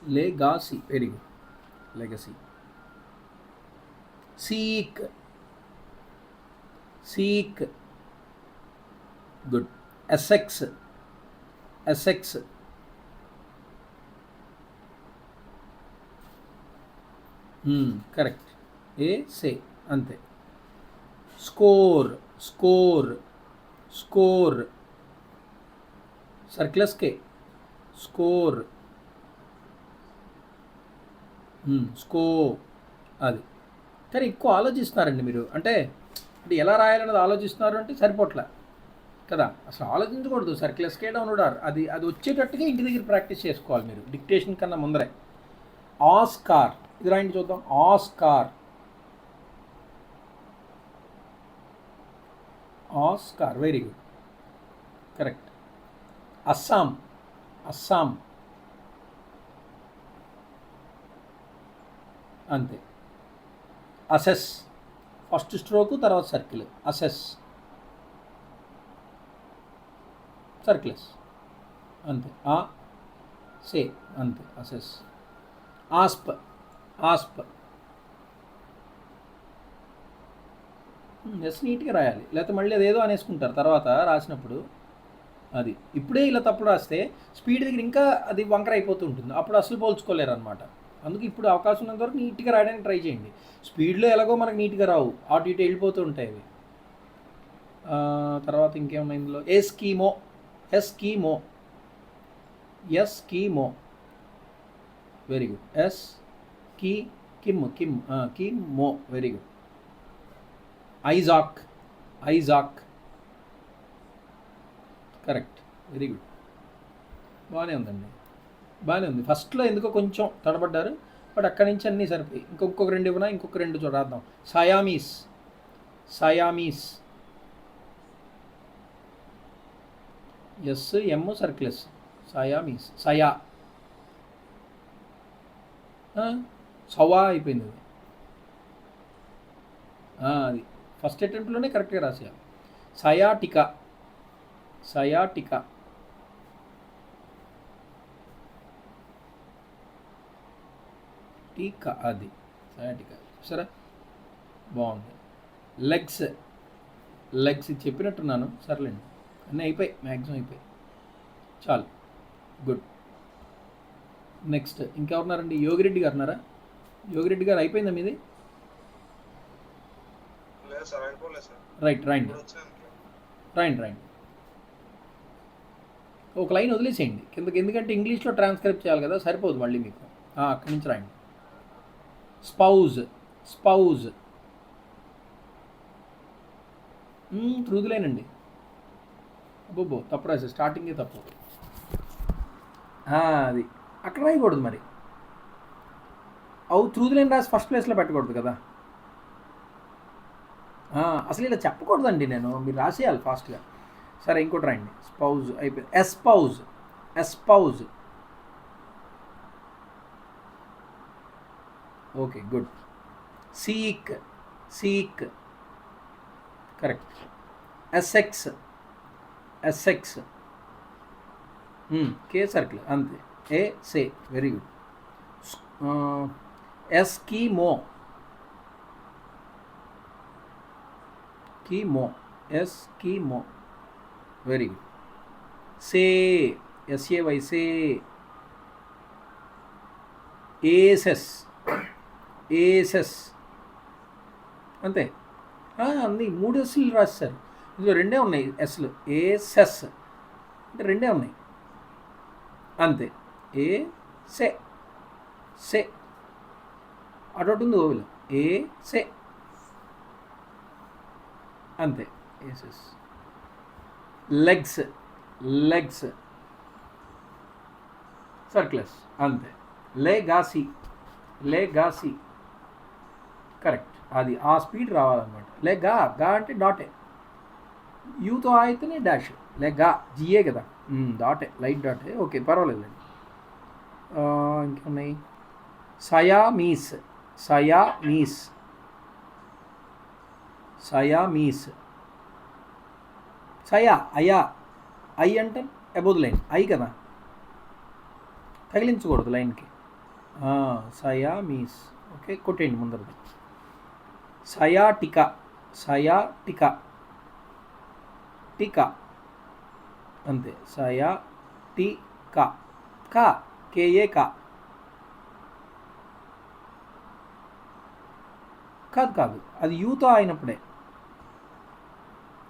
Legacy. Very good. Legacy. Seek. Seek. Good. Essex. Essex. Correct. Say. Ante. Score. Score. Score. Circles K. Score. స్కో అది. కానీ ఎక్కువ ఆలోచిస్తున్నారండి మీరు. అంటే అంటే ఎలా రాయాలన్నది ఆలోచిస్తున్నారు అంటే సరిపోట్ల కదా. అసలు ఆలోచించకూడదు. సర్క్లెస్కే డౌన్లోడ్ అది అది వచ్చేటట్టుగా ఇంటి దగ్గర ప్రాక్టీస్ చేసుకోవాలి మీరు డిక్టేషన్ కన్నా ముందరే. ఆస్కార్. ఇది రాయండి చూద్దాం. Oscar. Oscar. Very good. Correct. Assam. Assam. అంతే. అసెస్. ఫస్ట్ స్ట్రోకు తర్వాత సర్కిల్. అసెస్. సర్కిల్స్ అంతే. సే అంతే. అసెస్. ఆస్ప్. ఆస్ప్. ఎస్ నీట్గా రాయాలి, లేకపోతే మళ్ళీ అదేదో అనేసుకుంటారు తర్వాత రాసినప్పుడు. అది ఇప్పుడే ఇలా తప్పు రాస్తే స్పీడ్ దగ్గర ఇంకా అది వంకర అయిపోతూ ఉంటుంది, అప్పుడు అసలు పోల్చుకోలేరు అనమాట. అందుకు ఇప్పుడు అవకాశం ఉన్నంత వరకు నీట్గా రాయడానికి ట్రై చేయండి. స్పీడ్లో ఎలాగో మనకు నీట్గా రావు, అటు ఇటు వెళ్ళిపోతూ ఉంటాయి అవి. తర్వాత ఇంకేమన్నా ఇందులో Eskimo. Eskimo. Eskimo. Very good. ఎస్ కీ కిమ్ కిమ్ కిమ్మో. Very good. Isaac. Isaac. Correct. Very good. బాగానే ఉందండి, బాగానే ఉంది. ఫస్ట్లో ఎందుకో కొంచెం తడబడ్డారు, బట్ అక్కడి నుంచి అన్నీ సరిపోయి. ఇంకొక రెండు ఇవ్వనా? ఇంకొక రెండు చూడద్దాం. Siamese. Siamese. S M circles. Siamese. సయా. సవా అయిపోయింది అది. అది ఫస్ట్ అటెంప్ట్లోనే కరెక్ట్గా రాసేయాలి. సయాటికా. సయాటికా. టీకా. అది సయాటికా. సరే బాగుంది. లెగ్స్. లెగ్స్ చెప్పినట్టున్నాను, సర్లేండి. అన్నీ అయిపోయి, మ్యాక్సిమం అయిపోయి. చాలు. గుడ్. నెక్స్ట్ ఇంకెవరున్నారండి? యోగిరెడ్డి గారు ఉన్నారా? యోగిరెడ్డి గారు అయిపోయిందా మీది? రైట్. రైండి రైండి రైండి. ఒక లైన్ వదిలేసేయండి కిందకి, ఎందుకంటే ఇంగ్లీష్లో ట్రాన్స్క్రైబ్ చేయాలి కదా, సరిపోదు మళ్ళీ మీకు. అక్కడి నుంచి రాయండి. స్పౌజ్. స్పౌజ్. త్రూదులేనండి. అబ్బో తప్పు రాసే, స్టార్టింగే తప్పు. అది అక్కడ రాయకూడదు మరి. త్రూదులేని రాసి ఫస్ట్ ప్లేస్లో పెట్టకూడదు కదా. అసలు ఇలా చెప్పకూడదండి నేను, మీరు రాసేయాలి ఫాస్ట్గా. సరే ఇంకోటి రాయండి. స్పౌజ్ అయిపోయింది. Spouse. Spouse. Okay good. Seek. Seek. Correct. S X. S X. K circle అంతే. A say. Very good. Eskimo. కీమో. Eskimo. Very good. Say. S A Y. Say. Aces. Aces. అంతే. అన్నీ 3 ఎస్లు రాశారు, ఇందులో 2 ఉన్నాయి ఎస్లు. ఏసెస్ అంటే 2 ఉన్నాయి అంతే. ఏ సే. సే అటు ఉంది ఓవిలో. ఏ సే అంతే. ఏసెస్. లెగ్స్. లెగ్స్. సర్క్లెస్ అంతే. లెగాసీ. లెగాసీ. కరెక్ట్. అది ఆ స్పీడ్ రావాలన్నమాట. లెగా. గా అంటే డాటే. యూతో అయితేనే డాష్. లెగా. జిఏ కదా, డాటే, లైట్ డాటే. ఓకే పర్వాలేదండి. ఇంకేమున్నాయి? సయామీస్. సయామీస్. సయామీస్. సయా. అయా. ఐ అంటే అబౌ ద లైన్. ఐ కదా, తగిలించకూడదు లైన్కి. సయామీస్. ఓకే, కొట్టేయండి ముందరది. సయాటికా. సయాటికా. టికా అంతే. సయాటికా. కా. కేఏ కా. కాదు కాదు, అది యూతో అయినప్పుడే.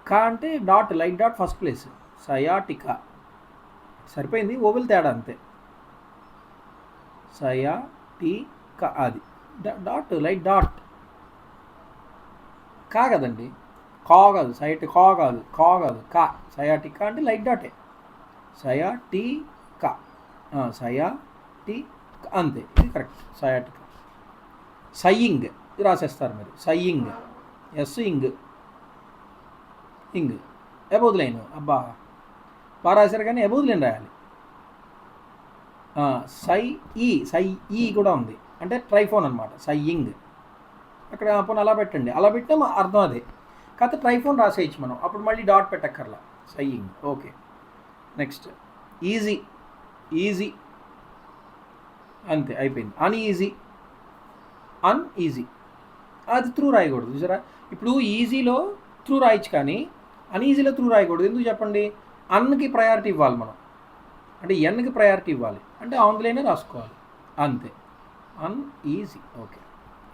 కా అంటే dot, light dot first place. Sciatica. సరిపోయింది, ఓవెల్ తేడా అంతే. సయాటికా అది డాట్, లైట్ డాట్. కా కదండి, కా కాదు. సైట్ కా కాదు, కా కాదు, కా. సయాటికా అంటే లైట్ డాటే. సయాటికా. సయాటికా అంతే, ఇది కరెక్ట్. సయాటికా. సయ్యింగ్ రాసేస్తారు మీరు. సయ్యింగ్. ఎస్ ఇంగ్. ఇంగ్. ఎబోద్ లైన్. అబ్బా బాగా రాశారు, కానీ ఎబోద్ లైన్ రాయాలి. సై ఈ. సై ఈ కూడా ఉంది, అంటే ట్రైఫోన్ అనమాట. సయ్యింగ్. అక్కడ పోనీ అలా పెట్టండి, అలా పెట్టినా అర్థం అదే. కాకపోతే ట్రైఫోన్ రాసేయచ్చు మనం, అప్పుడు మళ్ళీ డాట్ పెట్టక్కర్లా. Saying. Okay, next. Easy. Easy అంతే, అయిపోయింది. అన్ఈజీ. అన్ఈజీ అది త్రూ రాయకూడదు చూసారా. ఇప్పుడు ఈజీలో త్రూ రాయచ్చు, కానీ అన్ఈజీలో త్రూ రాయకూడదు. ఎందుకు చెప్పండి? అన్కి ప్రయారిటీ ఇవ్వాలి మనం, అంటే ఎన్కి ప్రయారిటీ ఇవ్వాలి, అంటే ఆన్లైనే రాసుకోవాలి అంతే. అన్ఈజీ. Okay,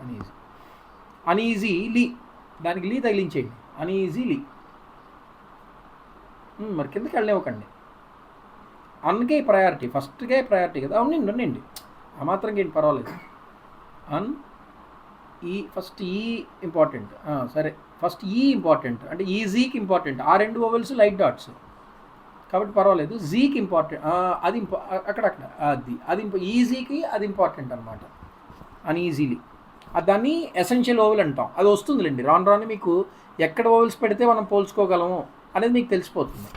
uneasy. అన్ఈజీలీ, దానికి లీ తగిలించేయండి. అన్ఈజీలీ. మరి కిందకి వెళ్ళనివ్వకండి. అన్కే ప్రయారిటీ, ఫస్ట్కే ప్రయారిటీ కదా. అవునండి, ఉండండి, ఆ మాత్రం ఏంటి, పర్వాలేదు. అన్ ఈ ఫస్ట్ ఈ ఇంపార్టెంట్. సరే, ఫస్ట్ ఈ ఇంపార్టెంట్, అంటే ఈజీకి ఇంపార్టెంట్. ఆ రెండు ఓవెల్స్ లైట్ డాట్స్ కాబట్టి పర్వాలేదు. జీకి ఇంపార్టెంట్, అది అక్కడక్కడ అది ఈజీకి అది ఇంపార్టెంట్ అనమాట. అన్ఈజీలీ దాన్ని ఎసెన్షియల్ ఓవెల్ అంటాం. అది వస్తుందిలేండి రాను రాను మీకు. ఎక్కడ ఓవెల్స్ పెడితే మనం పోల్చుకోగలము అనేది మీకు తెలిసిపోతుంది.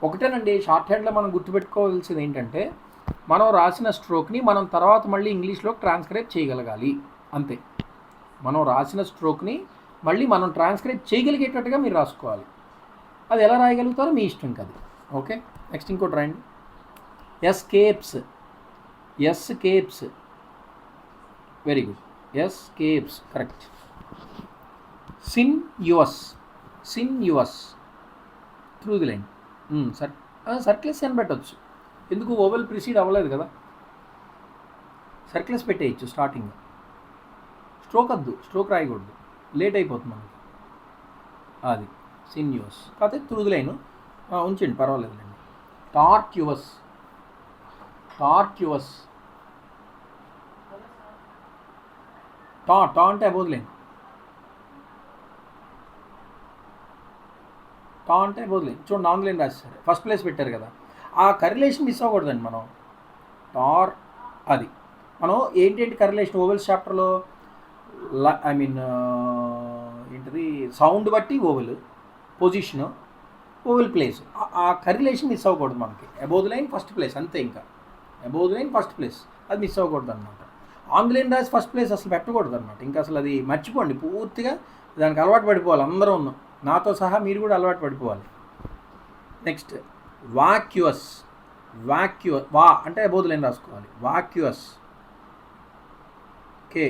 ఒకటేనండి, షార్ట్ హ్యాండ్లో మనం గుర్తుపెట్టుకోవాల్సింది ఏంటంటే, మనం రాసిన స్ట్రోక్ని మనం తర్వాత మళ్ళీ ఇంగ్లీష్లో ట్రాన్స్క్రైబ్ చేయగలగాలి అంతే. మనం రాసిన స్ట్రోక్ని మళ్ళీ మనం ట్రాన్స్క్రైబ్ చేయగలిగేటట్టుగా మీరు రాసుకోవాలి. అది ఎలా రాయగలుగుతారో మీ ఇష్టం కదా. ఓకే, నెక్స్ట్ ఇంకోటి రాయండి. Escapes. Escapes. Very good. Escapes correct. Sinuous. Sinuous through the line. Circles అని పెట్టవచ్చు. ఎందుకు? ఓవెల్ ప్రిసీడ్ అవ్వలేదు కదా, సర్క్లెస్ పెట్టేయచ్చు స్టార్టింగ్. స్ట్రోక్ వద్దు, స్ట్రోక్ రాయకూడదు, లేట్ అయిపోతుంది మనకి. అది సిన్యూస్. కాకపోతే త్రూ ది లైన్ ఉంచండి, పర్వాలేదులేండి. టార్క్యువస్. టార్క్యువస్. టా అంటే అబోవ్ ది లైన్. టా అంటే అబోవ్ ది లైన్. చూడండి, ఆన్ లైన్ రాస్తారు, ఫస్ట్ ప్లేస్ పెట్టారు కదా. ఆ కరిలేషన్ మిస్ అవ్వకూడదండి మనం. టార్ అది మనం ఏంటంటే కరిలేషన్ ఓవెల్స్ చాప్టర్లో ఐ మీన్ ఏంటిది, సౌండ్ బట్టి ఓవెల్ పొజిషను, ఓవెల్ ప్లేస్, ఆ కరిలేషన్ మిస్ అవ్వకూడదు మనకి. Above the line first place అంతే. ఇంకా above the line first place అది మిస్ అవ్వకూడదు అనమాట. ఆన్ ది లైన్ రాసి ఫస్ట్ ప్లేస్ అసలు పెట్టకూడదు అనమాట. ఇంకా అసలు అది మర్చిపోండి పూర్తిగా. దానికి అలవాటు పడిపోవాలి అందరూ ఉన్నాం, నాతో సహా మీరు కూడా అలవాటు పడిపోవాలి. నెక్స్ట్ వాక్యువస్. వాక్యువస్. వా అంటే అబోవ్ ది లైన్ రాసుకోవాలి. వాక్యువస్. కే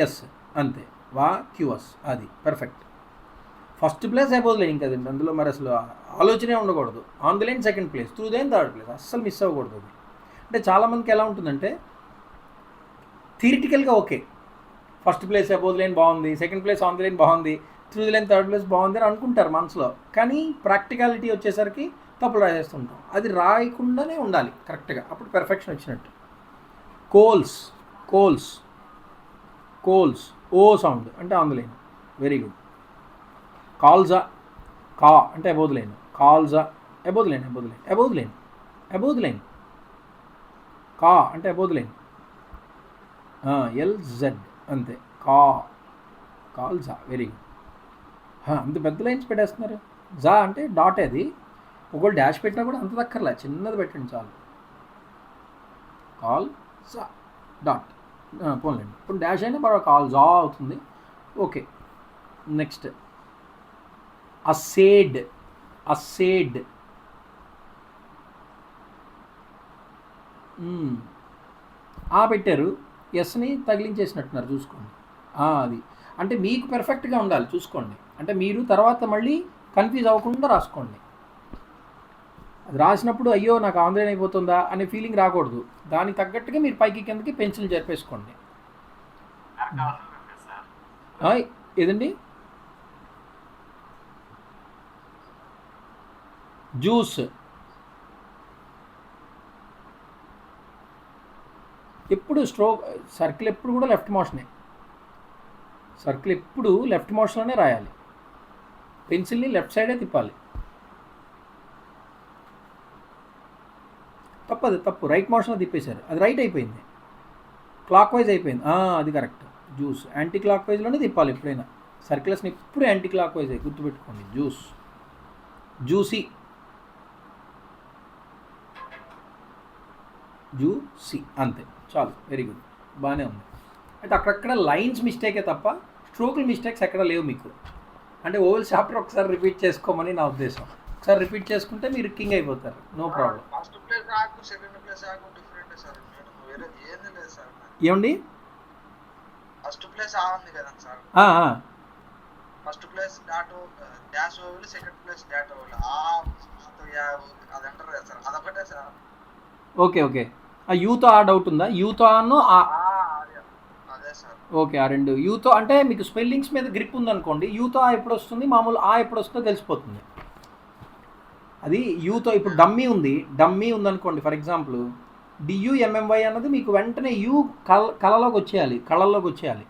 ఎస్ అంతే. వాక్యువస్ అది perfect. First place above the line ఇంకా అందులో మరి అసలు ఆలోచనే ఉండకూడదు. On the line second place, through the line third place, అస్సలు మిస్ అవ్వకూడదు అది. అంటే చాలామందికి ఎలా ఉంటుందంటే, థియరిటికల్గా okay, first place above the line బాగుంది, second place on the line బాగుంది, through the line third place బాగుంది అని అనుకుంటారు మనసులో, కానీ ప్రాక్టికాలిటీ వచ్చేసరికి తప్పులు రాసేస్తుంటాం. అది రాయకుండానే ఉండాలి కరెక్ట్గా, అప్పుడు పెర్ఫెక్షన్ వచ్చినట్టు. Coals. Coals. Coals. O sound అంటే on the line. Very good. కాల్జా. కా అంటే అబోవ్ ది లైన్. కాల్జా. Above the line. Above the line. Above the line. Above the line. కా అంటే అబోవ్ ది లైన్. ఎల్జెడ్ అంతే. కా. కాల్జా. Very good. అంత పెద్ద లైన్స్ పెట్టేస్తున్నారు. జా అంటే డాట్. అది ఒకవేళ డాష్ పెట్టినా కూడా అంత దక్కర్లే, చిన్నది పెట్టండి చాలు. కాల్ జా డాట్ పోన్లేండి. ఇప్పుడు డాష్ అయినా బాగా కాల్ జా అవుతుంది. Okay, next assayed. అసేడ్. పెట్టారు, ఎస్ని తగిలించేసినట్టున్నారు చూసుకోండి. అది అంటే మీకు పెర్ఫెక్ట్గా ఉండాలి చూసుకోండి. అంటే మీరు తర్వాత మళ్ళీ కన్ఫ్యూజ్ అవ్వకుండా రాసుకోండి. అది రాసినప్పుడు అయ్యో నాకు ఆందోళన అయిపోతుందా అనే ఫీలింగ్ రాకూడదు. దానికి తగ్గట్టుగా మీరు పైకి కిందకి పెన్సిల్ జరిపేసుకోండి. ఏదండి? జ్యూస్ ఎప్పుడు సర్కిల్ ఎప్పుడు కూడా లెఫ్ట్ మోషనే. సర్కిల్ ఎప్పుడు లెఫ్ట్ మోషన్లోనే రాయాలి. పెన్సిల్ని లెఫ్ట్ సైడే తిప్పాలి. తప్పు రైట్ మోషన్లో తిప్పేశారు. అది రైట్ అయిపోయింది, క్లాక్ వైజ్ అయిపోయింది. అది కరెక్ట్. జ్యూస్ యాంటీ క్లాక్ వైజ్లోనే తిప్పాలి ఎప్పుడైనా. సర్కిల్స్ని ఎప్పుడు యాంటీ క్లాక్ వైజ్ గుర్తుపెట్టుకోండి. జ్యూసీ అంతే చాలు. వెరీ గుడ్, బాగానే ఉంది. అయితే అక్కడక్కడ లైన్స్ మిస్టేకే తప్ప స్ట్రోకుల మిస్టేక్స్ ఎక్కడ లేవు మీకు. అంటే ఓవెల్ చాప్టర్ ఒకసారి రిపీట్ చేసుకోమని నా ఉద్దేశం. ఒకసారి రిపీట్ చేసుకుంటే మీరు కింగ్ అయిపోతారు, నో ప్రాబ్లం. ఏమండి? ఫస్ట్ ప్లేస్ ఉంది కదా sir. First place dash oval, second place dot oval. అది అంటారు కదా సార్, అదొకటే సార్. ఓకే. ఆ యూతో ఆ డౌట్ ఉందా? యూతో అదే సార్. ఓకే, ఆ రెండు యూతో అంటే మీకు స్పెల్లింగ్స్ మీద గ్రిప్ ఉందనుకోండి, యూతో ఎప్పుడు వస్తుంది, మామూలు ఎప్పుడు వస్తుందో తెలిసిపోతుంది. అది యూతో. ఇప్పుడు డమ్మీ ఉందనుకోండి, ఫర్ ఎగ్జాంపుల్ DUMMY అన్నది మీకు వెంటనే యూ కళలోకి వచ్చేయాలి.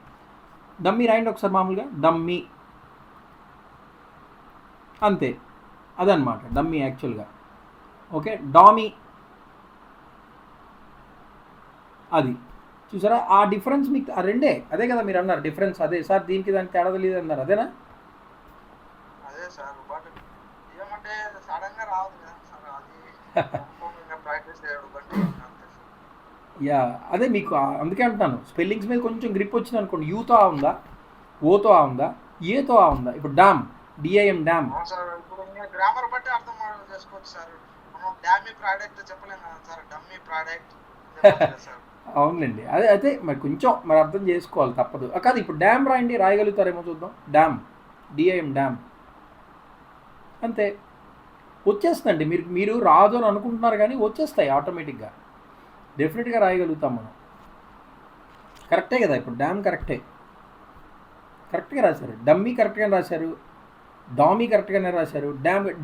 డమ్మీ రాయండి ఒకసారి, మామూలుగా డమ్మీ అంతే. అదనమాట డమ్మీ యాక్చువల్గా. ఓకే, డామీ అది చూసారా? ఆ డిఫరెన్స్ మీకు ఆ రెండే. అదే కదా మీరు అన్నారు డిఫరెన్స్. అదే సార్, దీనికి దానికి తేడా తెలియదు అన్నారు, అదేనా? అదే సార్, బట్ ఏమంటే సడన్గా రాదు కదా సార్, అది ప్రాక్టీస్ చేయడం బట్టి. అదే మీకు అందుకే అంటున్నాను, స్పెల్లింగ్స్ మీద కొంచెం గ్రిప్ వచ్చింది అనుకోండి. యూతో ఉందా, ఓతో ఉందా, ఏతో ఉందా. ఇప్పుడు డామ్, DIM డామ్. గ్రామర్ బట్టి అర్థం చేసుకోవచ్చు సార్. మనం డామీ ప్రోడక్ట్ చెప్పలేము కదా సార్, డమ్మీ ప్రోడక్ట్. అవునండి, అదే మరి కొంచెం మరి అర్థం చేసుకోవాలి, తప్పదు. కాదు, ఇప్పుడు డ్యామ్ రాయగలుగుతారేమో చూద్దాం. డామ్, DIM డామ్ అంతే. వచ్చేస్తుందండి. మీరు రాదు అని అనుకుంటున్నారు కానీ వచ్చేస్తాయి ఆటోమేటిక్గా. డెఫినెట్గా రాయగలుగుతాం మనం. కరెక్టే కదా, ఇప్పుడు డ్యామ్ కరెక్ట్గా రాశారు. డమ్మీ కరెక్ట్గానే రాశారు, డామీ కరెక్ట్గానే రాశారు.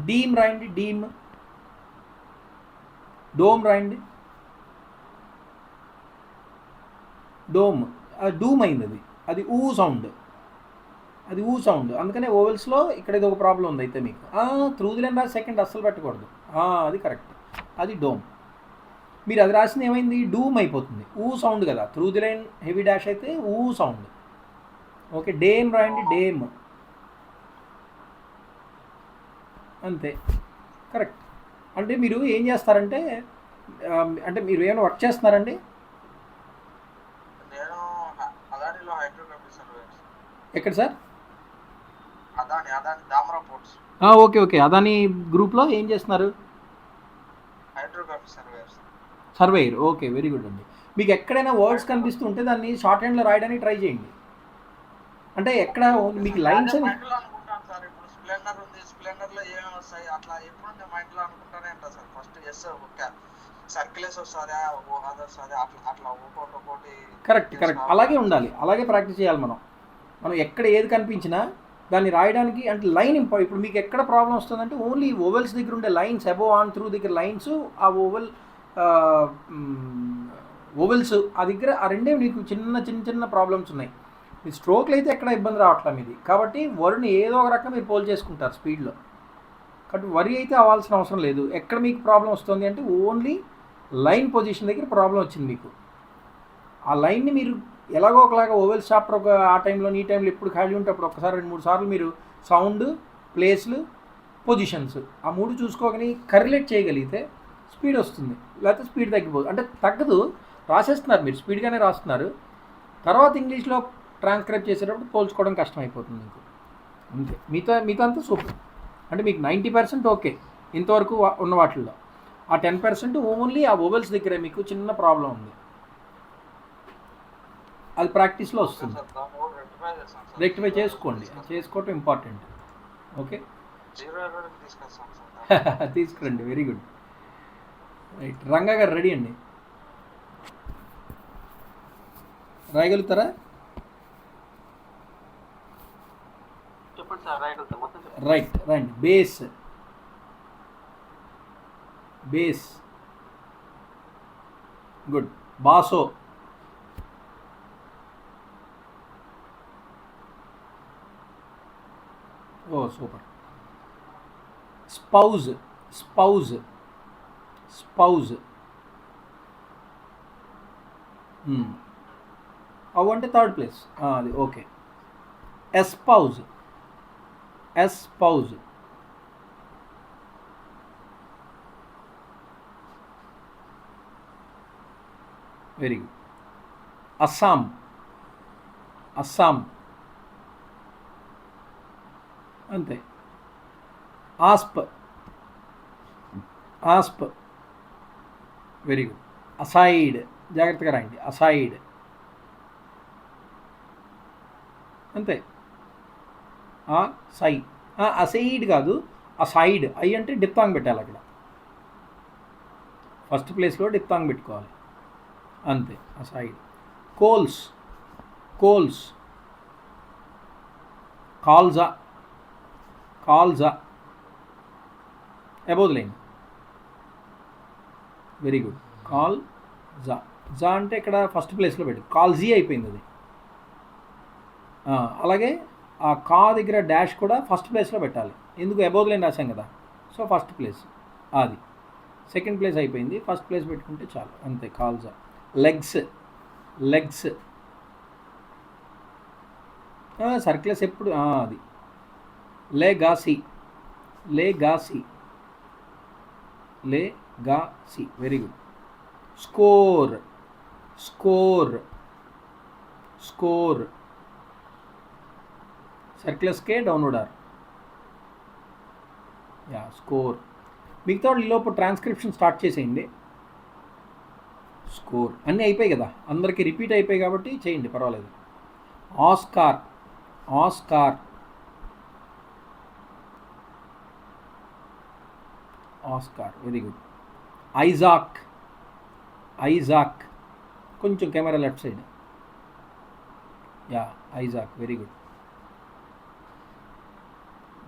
డీమ్ రాయండి, డోమ్ రాయండి. డూమ్ అయింది. అది ఊ సౌండ్. అందుకనే ఓవెల్స్లో ఇక్కడ ఇది ఒక ప్రాబ్లం ఉంది. అయితే మీకు త్రూ ది లైన్ రాసి సెకండ్ అస్సలు పెట్టకూడదు. అది కరెక్ట్, అది డోమ్. మీరు అది రాసింది ఏమైంది, డూమ్ అయిపోతుంది. ఊ సౌండ్ కదా, through the line heavy dash అయితే ఊ సౌండ్. ఓకే, డేమ్ రాయండి, డేమ్ అంతే కరెక్ట్. అంటే మీరు ఏం చేస్తారంటే, అంటే మీరు ఏమైనా వర్క్ చేస్తున్నారండి? ఎక్కడ సార్? ఓకే, అదాని గ్రూప్లో ఏం చేస్తున్నారు? సర్వేయర్. ఓకే, వెరీ గుడ్ అండి. మీకు ఎక్కడైనా వర్డ్స్ కనిపిస్తుంటే దాన్ని షార్ట్ హ్యాండ్లో రాయడానికి ట్రై చేయండి. అంటే ఎక్కడ మీకు లైన్స్ కరెక్ట్. అలాగే ఉండాలి, అలాగే ప్రాక్టీస్ చేయాలి మనం ఎక్కడ ఏది కనిపించినా దాన్ని రాయడానికి. అంటే లైన్ ఇప్పుడు మీకు ఎక్కడ ప్రాబ్లం వస్తుందంటే ఓన్లీ ఓవెల్స్ దగ్గర ఉండే లైన్స్, అబోవ్ ఆన్ త్రూ దగ్గర లైన్స్, ఆ ఓవెల్స్ ఆ దగ్గర ఆ రెండే మీకు చిన్న ప్రాబ్లమ్స్ ఉన్నాయి. మీ స్ట్రోక్లు అయితే ఎక్కడ ఇబ్బంది రావట్లేదు మీది. కాబట్టి వర్డ్ని ఏదో ఒక రకంగా మీరు పోల్ చేసుకుంటారు స్పీడ్లో. కాబట్టి వరి అయితే అవ్వాల్సిన అవసరం లేదు. ఎక్కడ మీకు ప్రాబ్లం వస్తుంది అంటే ఓన్లీ లైన్ పొజిషన్ దగ్గర ప్రాబ్లం వచ్చింది మీకు. ఆ లైన్ని మీరు ఎలాగో ఒకలాగా ఓవెల్స్ చాప్టర్ ఆ టైంలో ఈ టైంలో ఎప్పుడు ఖాళీ ఉంటే అప్పుడు ఒకసారి 2-3 సార్లు మీరు సౌండ్, ప్లేస్లు, పొజిషన్స్ ఆ 3 చూసుకోగానే కరిలేట్ చేయగలిగితే స్పీడ్ వస్తుంది. లేకపోతే స్పీడ్ తగ్గిపోదు. అంటే తగ్గదు, రాసేస్తున్నారు మీరు, స్పీడ్గానే రాస్తున్నారు. తర్వాత ఇంగ్లీష్లో ట్రాన్స్క్రైబ్ చేసేటప్పుడు పోల్చుకోవడం కష్టమైపోతుంది మీకు. అంతే. మిగతా అంతా సూపర్. అంటే మీకు 90% ఓకే ఇంతవరకు ఉన్న వాటిల్లో. ఆ 10% ఓన్లీ ఆ ఓవెల్స్ దగ్గరే మీకు చిన్న ప్రాబ్లం ఉంది. అది ప్రాక్టీస్లో ఓకే వస్తుంది. సార్, దాన్ని కూడా రెక్టిఫై చేస్తాం సార్. రెక్టిఫై జీరో చేసుకోండి, చేసుకోవటం ఇంపార్టెంట్. ఓకే, జీరో ఎర్రర్కి తీసుకొస్తాం సార్. తీసుకురండి. Very good. రైట్, రంగా గారు రెడీ అండి, రాయగలుగుతారా? చెప్పండి సార్, రాయగలుగుతాం మొత్తం చెప్పండి. రైట్, రండి. Base, base, good. బాసో, oh super. Spouse, spouse, spouse. అవు అంటే థర్డ్ ప్లేస్, అది okay. Spouse, spouse. Very good. Assam, Assam, అంతే. Asp, asp. Very good. Aside, జాగ్రత్తగా రాయండి. అసైడ్, అంతే. సై, అసైడ్ కాదు, అసైడ్. ఐ అంటే డిప్తాంగ్ పెట్టాలి అక్కడ, ఫస్ట్ ప్లేస్లో డిప్తాంగ్ పెట్టుకోవాలి, అంతే. అసైడ్. Coals, coals. కాల్జా, కాల్జా, above the line. Very good. కాల్ జా, జా అంటే ఇక్కడ ఫస్ట్ ప్లేస్లో పెట్టి కాల్జీ అయిపోయింది అది. అలాగే ఆ కా దగ్గర డాష్ కూడా ఫస్ట్ ప్లేస్లో పెట్టాలి, ఎందుకు అబౌవ్ ద లైన్ రాసాం కదా, సో ఫస్ట్ ప్లేస్ అది. సెకండ్ ప్లేస్ అయిపోయింది, ఫస్ట్ ప్లేస్ పెట్టుకుంటే చాలు, అంతే. కాల్జా. Legs, legs. సర్క్లెస్ ఎప్పుడు అది. Legacy, legacy, legacy. Very good. Score, score, score. సర్క్లెస్కే డౌన్లోడ్ ఆర్, యా, స్కోర్. మిగతా ఈ లోపు ట్రాన్స్క్రిప్షన్ స్టార్ట్ చేసేయండి. స్కోర్ అన్నీ అయిపోయాయి కదా, అందరికీ రిపీట్ అయిపోయాయి కాబట్టి చేయండి, పర్వాలేదు. Oscar, Oscar, Oscar. Very good. Isaac, Isaac. కొంచెం camera left side, yeah, Isaac. Very good.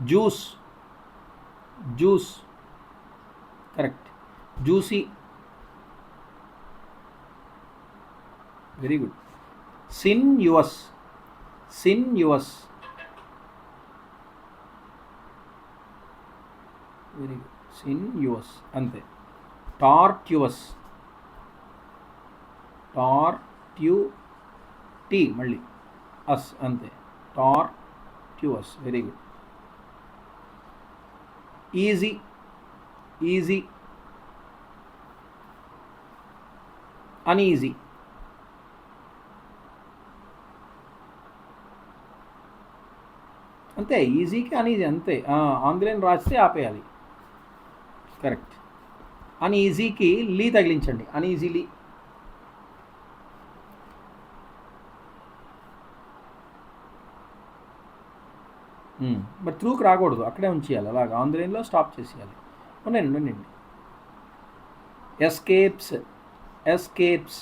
Juice, juice, correct. Juicy. Very good. Sinuous, sinuous. Very good. Sinuous, అంతే. టార్ట్యువస్, టార్ట్యుటీ, మళ్ళీ అస్, అంతే. Tortuous. Very good. Easy, easy, uneasy. అంతే, ఈజీకి uneasy, అంతే. ఆంగ్లేయం రాస్తే ఆపేయాలి, కరెక్ట్. అన్ఈజీకి లీ తగిలించండి, అన్ఈజీలీ. బట్ త్రూకి రాకూడదు, అక్కడే ఉంచేయాలి, అలాగా ఆంధ్రలో స్టాప్ చేసేయాలి. ఉండండి, ఉండండి. Escapes, escapes.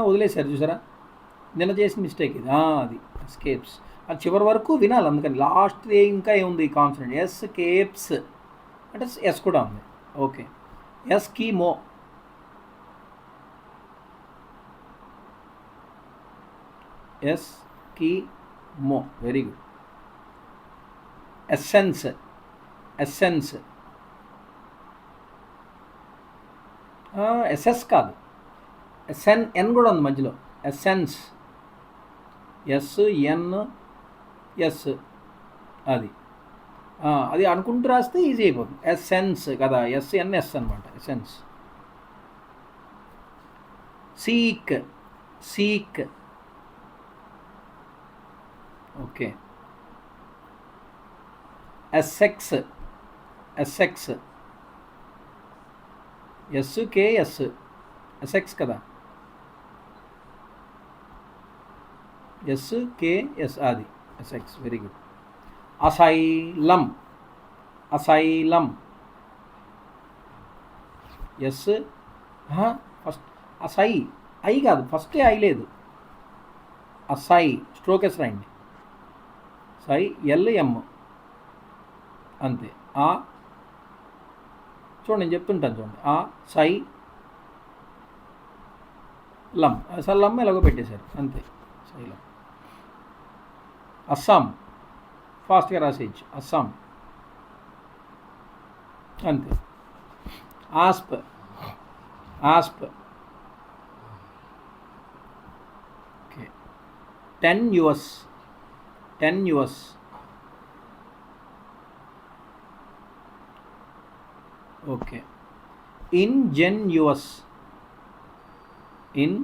వదిలేశారు చూసారా, నిన్న చేసిన మిస్టేక్ ఇది, అది ఎస్కేప్స్. అది చివరి వరకు వినాలి, అందుకని లాస్ట్ ఇంకా ఏముంది కాన్సనెంట్. ఎస్కేప్స్ అంటే ఎస్ కూడా ఉంది, okay. Eskimo, Eskimo. Very good. Essence, essence. S S కాదు, ఎస్ఎన్, ఎన్ కూడా ఉంది మధ్యలో. ఎస్సెన్స్, ఎస్ఎన్, ఎస్, అది. అది అనుకుంటూ రాస్తే ఈజీ అయిపోతుంది. ఎస్సెన్స్ కదా, ఎస్ఎన్ఎస్ అనమాట, ఎస్సెన్స్. సీక్, సీక్, okay. SX, SX. S KS, SX కదా, ఎస్కేఎస్ అది SX. Very good. Asylum, asylum. S first అసై, ఐ కాదు, ఫస్టే ఐ లేదు. అసై స్ట్రోక్ ఎస్ రాయండి. సై ఎల్ఎం అంతే. ఆ చూడండి నేను చెప్తుంటాను చూడండి. ఆ సై లం, అసలు లమ్ ఎలాగో పెట్టేశారు అంతే. సైలం. అస్సాం ఫాస్ట్గా రాసేయచ్చు, అస్సాం అంతే. Asp, asp. ఓకే. 10 యుఎస్, 10 యుఎస్. ఓకే. ఇంజెన్యుయస్, ఇన్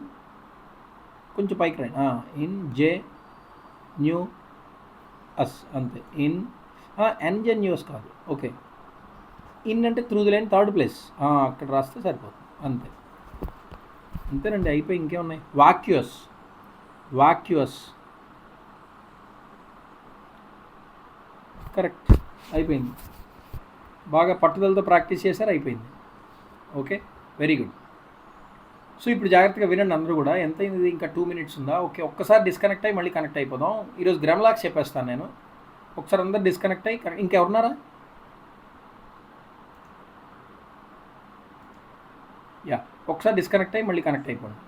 కొంచెం పైకి రండి. ఇంజెన్యూ అస్ అంతే. ఎన్జెన్యూస్ కాదు. ఓకే. ఇన్ అంటే through the line third place, అక్కడ రాస్తే సరిపోతుంది అంతే. అంతేనండి, అయిపోయి ఇంకేమున్నాయి. వాక్యూస్, వాక్యూస్ కరెక్ట్, అయిపోయింది. బాగా పట్టుదలతో ప్రాక్టీస్ చేశారు, అయిపోయింది. Okay, very good. సో ఇప్పుడు జాగ్రత్తగా వినండి అందరూ కూడా. ఎంత అయింది, ఇంకా 2 minutes ఉందా? ఓకే, ఒక్కసారి డిస్కనెక్ట్ అయ్యి మళ్ళీ కనెక్ట్ అయిపోదాం. ఈరోజు గ్రామ్లాక్స్ చెప్పేస్తాను నేను. ఒకసారి అందరు డిస్కనెక్ట్ అయ్యి ఇంకెవరున్నారా? యా, ఒకసారి డిస్కనెక్ట్ అయ్యి మళ్ళీ కనెక్ట్ అయిపోండి.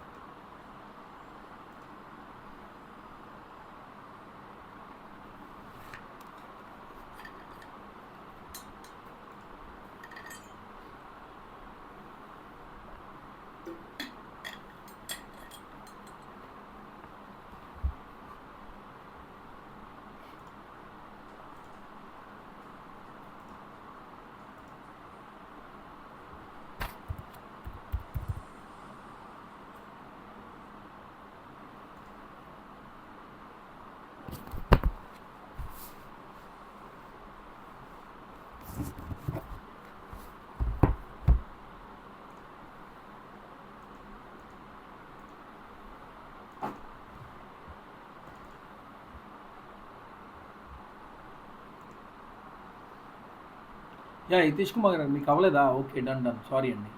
యా, నితీష్ కుమార్ గారు మీకు అవ్వలేదా? ఓకే, డన్ డన్, సారీ అండి.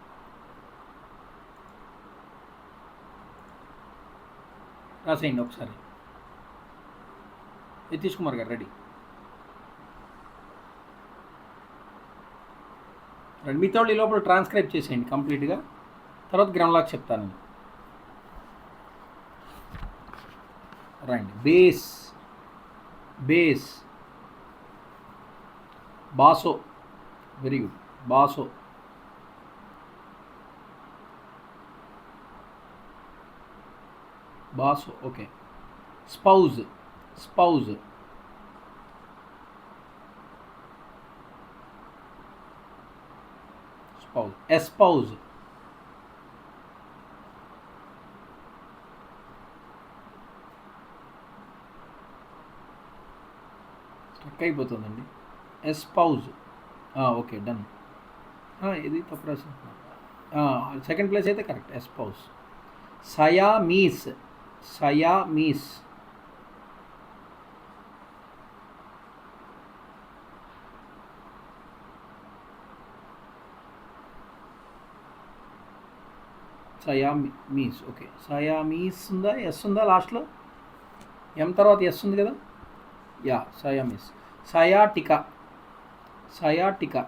రాసేయండి ఒకసారి. నితీష్ కుమార్ గారు రెడీ రండి. మిగతా వాళ్ళు ఈ లోపల ట్రాన్స్క్రైబ్ చేసేయండి కంప్లీట్గా, తర్వాత గ్రామ్లాక్ చెప్తాను. రండి. Base, base, basso. Very good, basso. Basso okay. Spouse, spouse. Spouse, espouse. Struck అయిపోతుందండి. ఎస్పౌజ్. Okay, done. ఇది తప్పు రాసిన. సెకండ్ ప్లేస్ అయితే correct, espouse. Siamese, Siamese. Siamese okay. Siamese ఉందా, ఎస్ ఉందా లాస్ట్లో? ఎం తర్వాత ఎస్ ఉంది కదా. Yeah, Siamese. Sciatica, sciatica.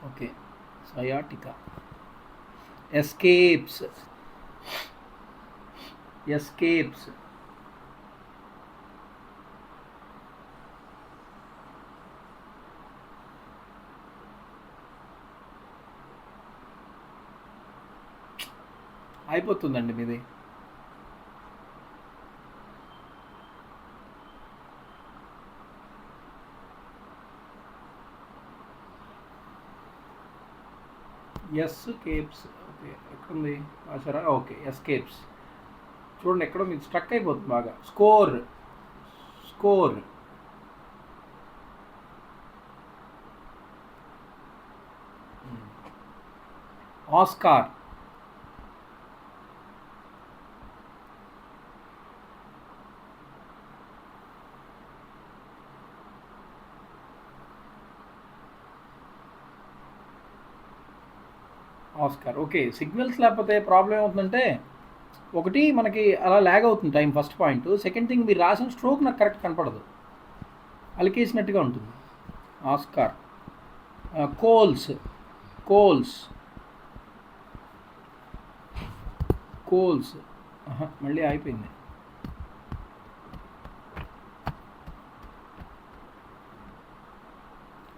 Okay, sciatica. Escapes, escapes. అయిపోతుందండి మీది. Escapes okay. ఎక్కడుంది రాశారా? Okay, escapes. చూడండి ఎక్కడో మీకు స్ట్రక్ అయిపోతుంది బాగా. Score, score. Oscar, Oscar. Okay, signals లేకపోతే ప్రాబ్లం ఏమవుతుందంటే ఒకటి మనకి అలా ల్యాగ్ అవుతుంది time, first point. Second thing, మీరు రాసిన స్ట్రోక్ నాకు కరెక్ట్ కనపడదు, అలికేసినట్టుగా ఉంటుంది. ఆస్కార్. కోల్స్, కోల్స్, కోల్స్. మళ్ళీ అయిపోయింది.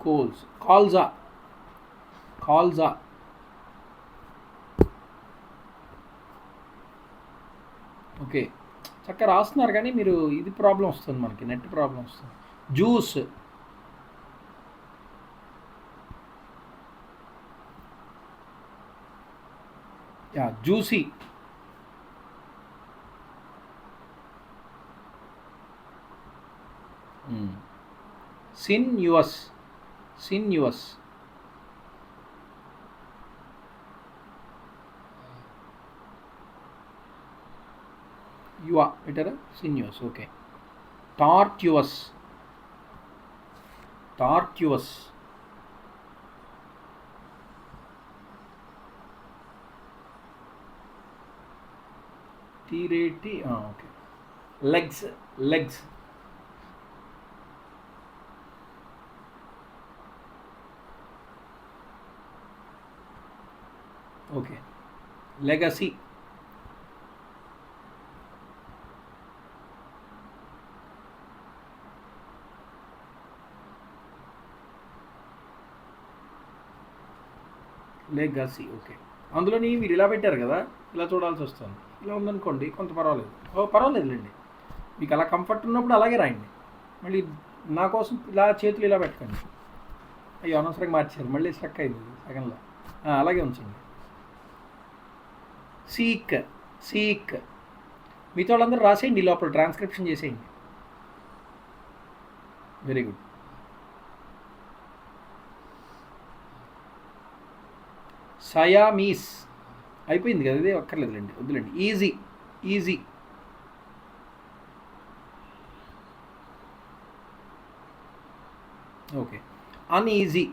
కోల్స్. కాల్జా, కాల్జా. ఓకే, చక్కగా రాస్తున్నారు కానీ మీరు ఇది ప్రాబ్లం వస్తుంది, మనకి నెట్ ప్రాబ్లం వస్తుంది. Juice, yeah, juicy. Sinuous, sinuous. యువ బెటరా, సిన్యువస్. ఓకే. Tortuous, tortuous. టీరేటి. Okay. Legs, legs. Okay. Legacy, legacy. Okay, అందులోని మీరు ఇలా పెట్టారు కదా, ఇలా చూడాల్సి వస్తుంది. ఇలా ఉందనుకోండి కొంత పర్వాలేదు. పర్వాలేదులేండి, మీకు అలా కంఫర్ట్ ఉన్నప్పుడు అలాగే రాయండి. మళ్ళీ నా కోసం ఇలా చేతులు ఇలా పెట్టకండి. అయ్యో, అనవసరంగా మార్చారు, మళ్ళీ స్ట్రక్ అయింది సగంలో. అలాగే ఉంచండి. Seek, seek. మీతో వాళ్ళందరూ రాసేయండి, లోపల ట్రాన్స్క్రిప్షన్ చేసేయండి. Very good. సయామీస్. అయిపోయింది కదా, ఇది అక్కర్లేదులేండి, వద్దులేండి. Easy, easy. Okay. Uneasy,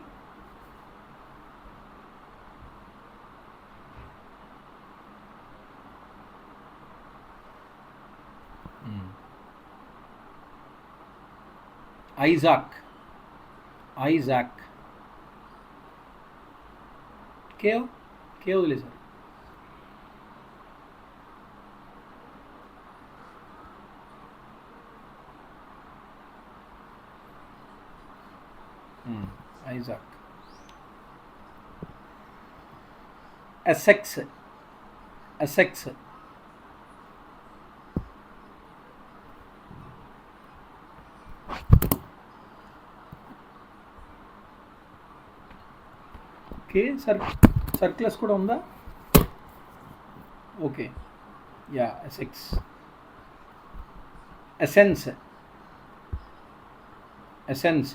Isaac, Isaac. Cave, cave వదిలేసారు. Isaac. Essex, Essex. Okay. Circle S కూడా ఉందా? Okay, yeah, Essex. Essence, essence.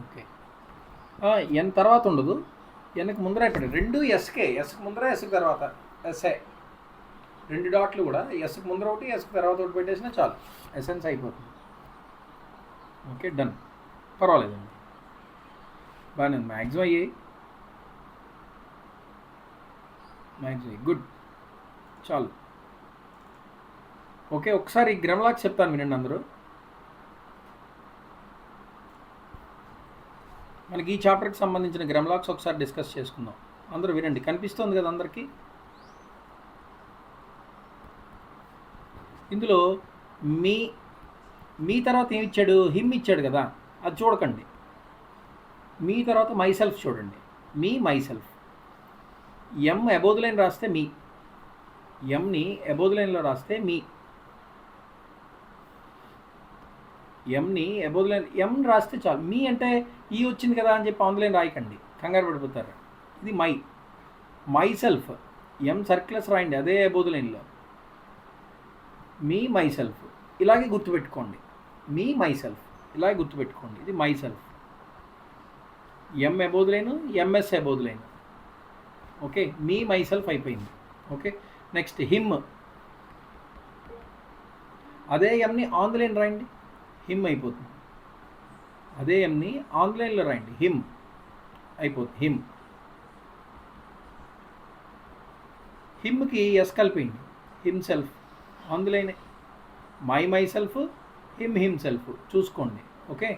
Okay. N తర్వాత ఉండదు, ఎన్కి ముందర ఇక్కడ రెండు ఎస్కే, ఎస్కి ముందర ఎస్కి తర్వాత ఎస్ఏ. రెండు డాట్లు కూడా ఎస్కి ముందర ఒకటి ఎస్కి తర్వాత ఒకటి పెట్టేసినా చాలు, ఎసెన్స్ అయిపోతుంది. Okay, done. పర్వాలేదండి, బాగానే ఉంది. మ్యాక్సిమం అయ్యాయి, మ్యాక్సిమం. గుడ్, చాలు. ఓకే, ఒకసారి గ్రామలాక్స్ చెప్తాను వినండి అందరూ. మనకి ఈ చాప్టర్కి సంబంధించిన గ్రామలాక్స్ ఒకసారి డిస్కస్ చేసుకుందాం. అందరూ వినండి, కనిపిస్తుంది కదా అందరికీ. ఇందులో మీ మీ తర్వాత ఏమి ఇచ్చాడు? హిమ్ ఇచ్చాడు కదా, అది చూడకండి. మీ తర్వాత మై సెల్ఫ్ చూడండి. Me, myself. M above line రాస్తే మీ, ఎంని అబోవ్ లైన్లో రాస్తే మీ, ఎంని అబోవ్ లైన్ ఎం రాస్తే చాలు. మీ అంటే ఈ వచ్చింది కదా అని చెప్పి ఆన్ లైన్ రాయకండి, కంగారు పడిపోతారు. ఇది my, myself. M circle S రాయండి అదే అబోవ్ లైన్లో. Me, myself. ఇలాగే గుర్తుపెట్టుకోండి, మీ, మై సెల్ఫ్. ఇలా గుర్తుపెట్టుకోండి. ఇది myself. M above line, M S above line. Okay, me myself అయిపోయింది. Okay, next him. అదే ఎంని ఆన్ ది లైన్ రాయండి, హిమ్ అయిపోతుంది. అదే ఎంని ఆన్ ది లైన్లో రాయండి, హిమ్ అయిపోతుంది. హిమ్. హిమ్కి ఎస్ కలిపిండి, హిమ్ సెల్ఫ్ ఆన్ ది లైనే. మై సెల్ఫ్, హిమ్ సెల్ఫ్ చూసుకోండి. ఓకే,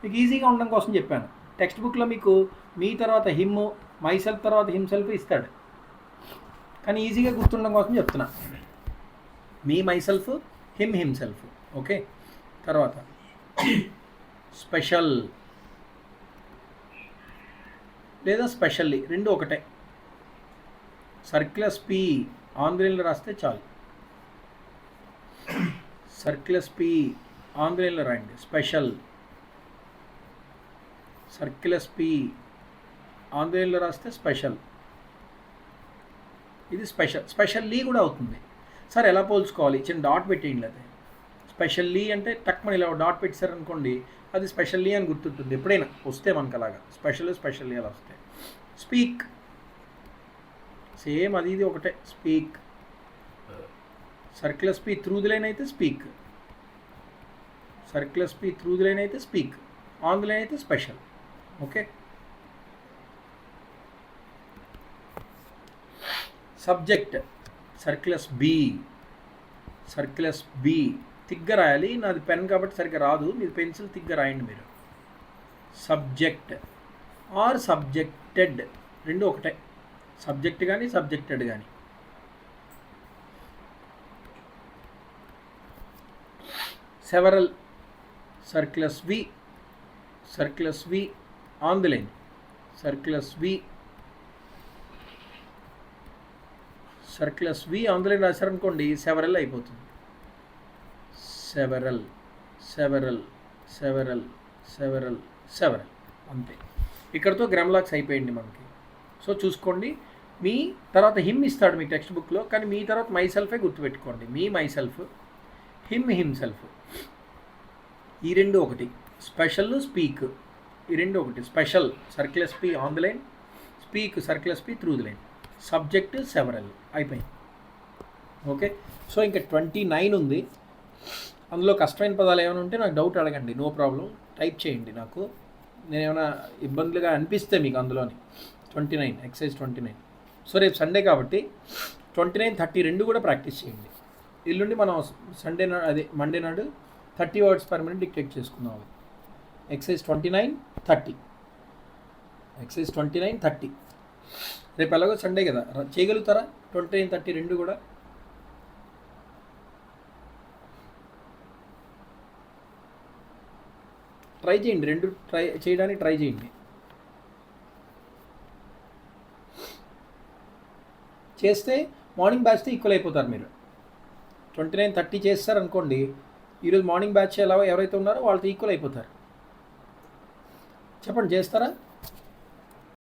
మీకు ఈజీగా ఉండడం కోసం చెప్పాను. టెక్స్ట్ బుక్లో మీకు మీ తర్వాత హిమ్, మై సెల్ఫ్ తర్వాత హిమ్ సెల్ఫ్ ఇస్తాడు, కానీ ఈజీగా గుర్తుండడం కోసం చెప్తున్నా. Me myself, himself. Okay, తర్వాత స్పెషల్ లేదా స్పెషల్లీ రెండు ఒకటే. సర్క్యులస్ పి ఆన్ ది లైన్లో రాస్తే చాలు. సర్క్యులస్ పి ఆన్ ది లైన్లో రాయండి, special. Circle S P on the లైన్లో రాస్తే స్పెషల్. ఇది స్పెషల్. స్పెషల్లీ కూడా అవుతుంది. సార్ ఎలా పోల్చుకోవాలి? చిన్న డాట్ పెట్టేయండి. అయితే స్పెషల్లీ అంటే టక్మని ఇలా డాట్ పెట్టారనుకోండి, అది స్పెషల్లీ అని గుర్తుంటుంది ఎప్పుడైనా వస్తే మనకు. అలాగా స్పెషల్లీ అలా వస్తాయి. స్పీక్ సేమ్, అది ఇది ఒకటే. Speak. Circle S P through the line అయితే speak. Circle S P through the line అయితే స్పీక్. ఆన్ ది లైన్ అయితే special. Okay, subject. Circle S B. Circle S B తిగ్గా రాయాలి. నాది పెన్ కాబట్టి సరిగ్గా రాదు, మీరు పెన్సిల్ తిగ్గా రాయండి మీరు. సబ్జెక్ట్ ఆర్ సబ్జెక్టెడ్ రెండు ఒకటే. సబ్జెక్ట్ కానీ సబ్జెక్టెడ్ కానీ. Several. Circle S V. Circle S V on the line. Circle S V. Circle S V on the line రాశారనుకోండి, సెవరల్ అయిపోతుంది. Several, several, several, several, several, అంతే. ఇక్కడతో గ్రామ్లాక్స్ అయిపోయింది మనకి. సో చూసుకోండి. మీ తర్వాత హిమ్ ఇస్తాడు మీ టెక్స్ట్ బుక్లో, కానీ మీ తర్వాత మై సెల్ఫే గుర్తుపెట్టుకోండి. Me myself, himself, ఈ రెండు ఒకటి. స్పెషల్, స్పీక్, ఈ రెండు ఒకటి. Special circle S P on the line, speak circle S P through the line. Subject several అయిపోయింది. ఓకే, సో ఇంకా 29 ఉంది. అందులో కష్టమైన పదాలు ఏమైనా ఉంటే నాకు డౌట్ అడగండి, నో ప్రాబ్లం. టైప్ చేయండి నాకు, నేను ఏమైనా ఇబ్బందులుగా అనిపిస్తే మీకు అందులోని. 29 ఎక్సైజ్ 29. సో రేపు సండే కాబట్టి 29, 30 రెండు కూడా ప్రాక్టీస్ చేయండి. ఎల్లుండి మనం సండే నాడు, అదే మండే నాడు 30 వర్డ్స్ పర్ మినిట్ డిక్టేట్ చేసుకుందాం. ఎక్సైజ్ 29, 30. ఎక్సైజ్ 29, 30. రేపు ఎలాగో సండే కదా, చేయగలుగుతారా? 29, 30 రెండు కూడా. ట్రై చేయండి, రెండు ట్రై చేయడానికి ట్రై చేయండి. చేస్తే మార్నింగ్ బ్యాచ్తో ఈక్వల్ అయిపోతారు మీరు. 29, 30 చేస్తారనుకోండి, ఈరోజు మార్నింగ్ బ్యాచ్ ఎవరైతే ఉన్నారో వాళ్ళతో ఈక్వల్ అయిపోతారు. చెప్పండి, చేస్తారా?